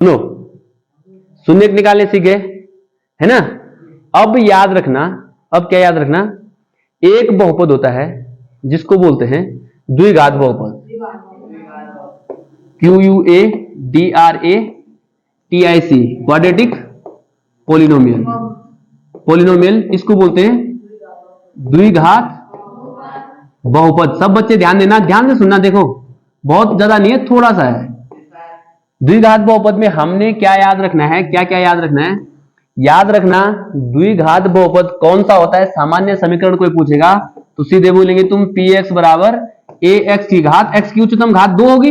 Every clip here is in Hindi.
सुनो, शून्यक निकालने सीखे है ना। अब याद रखना, अब क्या याद रखना, एक बहुपद होता है जिसको बोलते हैं द्विघात बहुपद, QUADRATIC, क्वाड्रेटिक पोलिनोमियल। पोलिनोमियल इसको बोलते हैं द्विघात बहुपद। सब बच्चे ध्यान देना, ध्यान से सुनना, देखो बहुत ज्यादा नहीं है, थोड़ा सा है। द्विघात बहुपद में हमने क्या याद रखना है, क्या क्या याद रखना है, याद रखना द्विघात बहुपद कौन सा होता है। सामान्य समीकरण कोई पूछेगा तो सीधे बोलेंगे तुम px बराबर ax की घात, x की उच्चतम घात 2 होगी,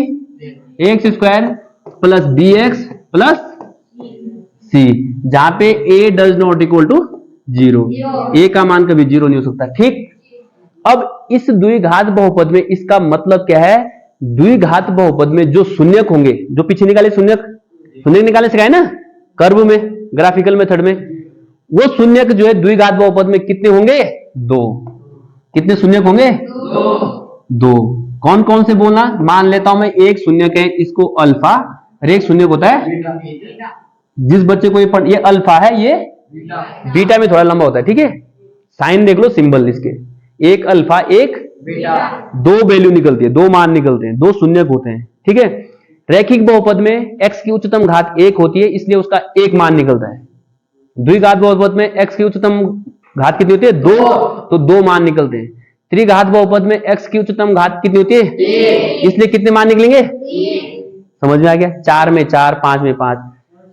ax square plus bx plus c, जहां पे a does not equal to 0, a का मान कभी 0 नहीं हो सकता। ठीक, अब इस द्विघात बहुपद में इसका मतलब क्या है, द्विघात बहुपद में जो शून्यक होंगे, जो पीछे निकाले शून्यक, शून्यक निकाले सिखाए ना कर्व में, ग्राफिकल मेथड में, वो शून्यक जो है द्विघात बहुपद में कितने होंगे, 2। कितने शून्यक होंगे, 2। कौन कौन से बोलना, मान लेता हूं मैं एक शून्यक है, इसको अल्फा, और एक शून्यक होता है, जिस बच्चे को ये अल्फा है, ये बीटा में थोड़ा लंबा होता है। ठीक है, साइन देख लो, सिंबल इसके, एक अल्फा एक बीटा, 2 वैल्यू निकलती है, 2 मान निकलते हैं, 2 शून्यक होते हैं। ठीक है, रैखिक बहुपद में x की उच्चतम घात 1 होती है, इसलिए उसका 1 मान निकलता है। द्विघात बहुपद में x की उच्चतम घात कितनी होती है, 2, तो 2 मान निकलते हैं। त्रिघात बहुपद में x की उच्चतम घात कितनी होती है, इसलिए कितने मान निकलेंगे, समझ में आ गया, 4 में 4, 5 में 5।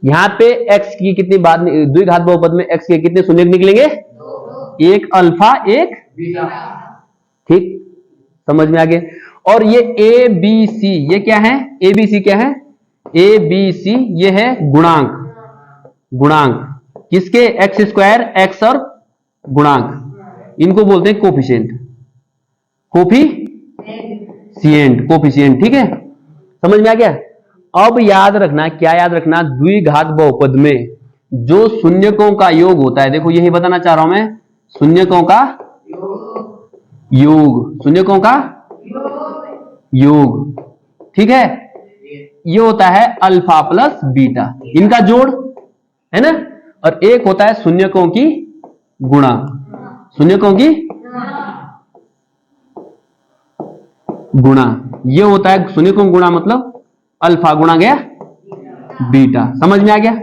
यहाँ पे x की कितनी बात, द्विघात बहुपद में x के कितने शून्यक निकलेंगे, एक अल्फा एक बीटा। ठीक, समझ में आ गया। और ये ए बी सी, ये क्या है, ए बी सी क्या है, ए बी सी ये है गुणांक, गुणांक किसके, एक्स स्क्वायर, एक्स और गुणांक, इनको बोलते हैं कोफिशिएंट, कोफिशिएंट, कोफिशिएंट। ठीक है, समझ में आ गया। अब याद रखना, क्या याद रखना, द्विघात बहुपद में जो शून्यकों का योग होता है, देखो यही बताना चाह रहा हूं मैं, शून्यकों का योग, शून्यकों का योग। ठीक है, ये होता है अल्फा प्लस बीटा, इनका जोड़ है ना, और एक होता है शून्यकों की गुणा, शून्यकों की गुणा, ये होता है शून्यकों गुणा, मतलब अल्फा गुणा गया बीटा। समझ में आ गया।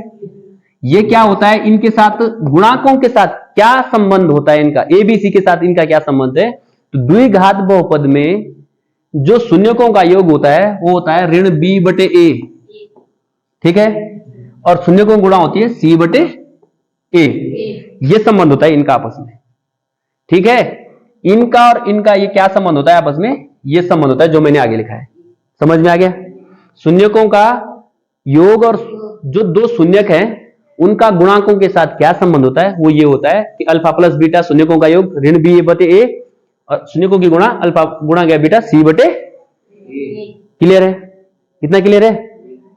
ये क्या होता है, इनके साथ गुणाकों के साथ क्या संबंध होता है इनका, एबीसी के साथ इनका क्या संबंध है, तो द्विघात बहुपद में जो शून्यकों का योग होता है वो होता है ऋण b बटे a। ठीक है, और शून्यकों गुणा होती है c बटे a, ये संबंध होता है इनका आपस में। ठीक है, इनका और इनका ये क्या संबंध होता है आपस में, ये संबंध होता है जो मैंने आगे लिखा है। समझ में आ गया। शून्यकों का योग और जो दो शून्यक हैं उनका गुणांकों के साथ क्या संबंध होता है, वो ये होता है कि अल्फा प्लस बीटा शून्यकों का योग ऋण b बटे a, और शून्यकों की गुणा अल्फा गुणा गया बीटा c बटे। क्लियर है, कितना क्लियर है,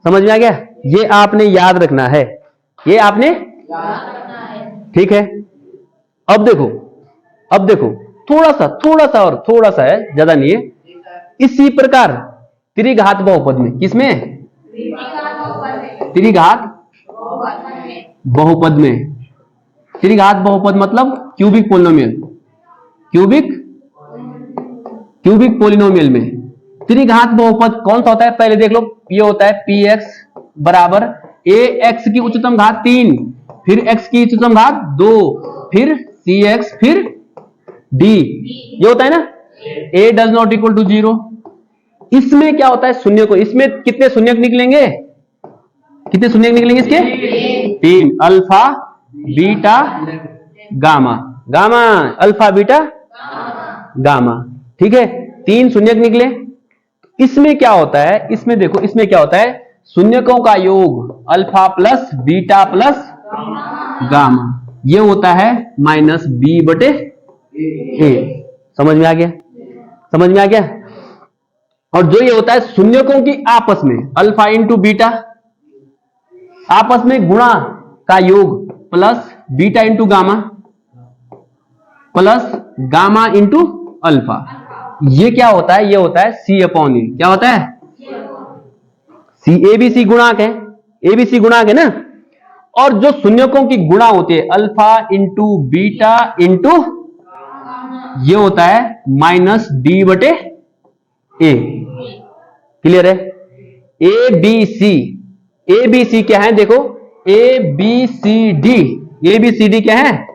समझ में आ गया। ये आपने याद रखना है, ये आपने ठीक है। अब देखो थोड़ा सा और थोड़ा सा है, ज्यादा नहीं है। इसी प्रकार त्रिघात बहुपद में, किसमें, त्रिघात बहुपद में, त्रिघात बहुपद मतलब क्यूबिक पोलिनोमियल, क्यूबिक पोलिनोमियल में त्रिघात बहुपद कौन सा होता है, पहले देख लो। ये होता है px बराबर ax की उच्चतम घात 3, फिर x की उच्चतम घात 2, फिर cx, फिर d, ये होता है ना। a does not equal to 0। इसमें क्या होता है, शून्य को, इसमें कितने शून्यक निकलेंगे, कितने शून्यक निकलेंगे इसके, 3, alpha beta gamma, gamma alpha beta gamma. ठीक है, 3 शून्यक निकले। इसमें क्या होता है, इसमें देखो, इसमें क्या होता है, शून्यकों का योग alpha plus beta plus gamma, ये होता है माइनस b बटे a। समझ में आ गया, समझ में आ गया। और जो ये होता है शून्यकों की आपस में अल्फा इंटू बीटा, आपस में गुणा का योग plus beta into gamma plus gamma into alpha, ये क्या होता है, ये होता है c अपॉन ए। क्या होता है, सी, ए बी सी गुणांक है, एबीसी गुणांक है ना। और जो शून्यकों की गुणा होती है अल्फा इंटू बीटा इंटू ये होता है माइनस डी बटे ए। क्लियर है? ए बी सी क्या है देखो, ए बी सी डी क्या है?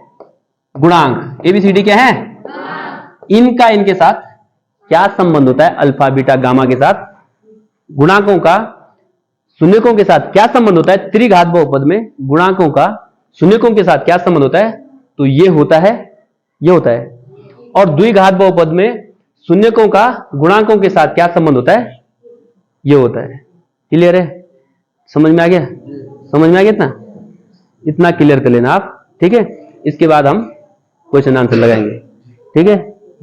गुणांक। ए बी सी डी क्या है? इनका इनके साथ क्या संबंध होता है? अल्फा बीटा गामा के साथ गुणांकों का शून्यकों के साथ क्या संबंध होता है? त्रिघात बहुपद में गुणांकों का शून्यकों के साथ क्या संबंध होता है? तो ये होता है, ये होता है। और द्विघात बहुपद में शून्यकों का गुणांकों के साथ क्या संबंध होता है? ये होता है। क्लियर है? समझ में आ गया? समझ में आ गया? इतना क्लियर कर लेना आप। ठीक है, इसके बाद हम क्वेश्चन आंसर लगाएंगे। ठीक है।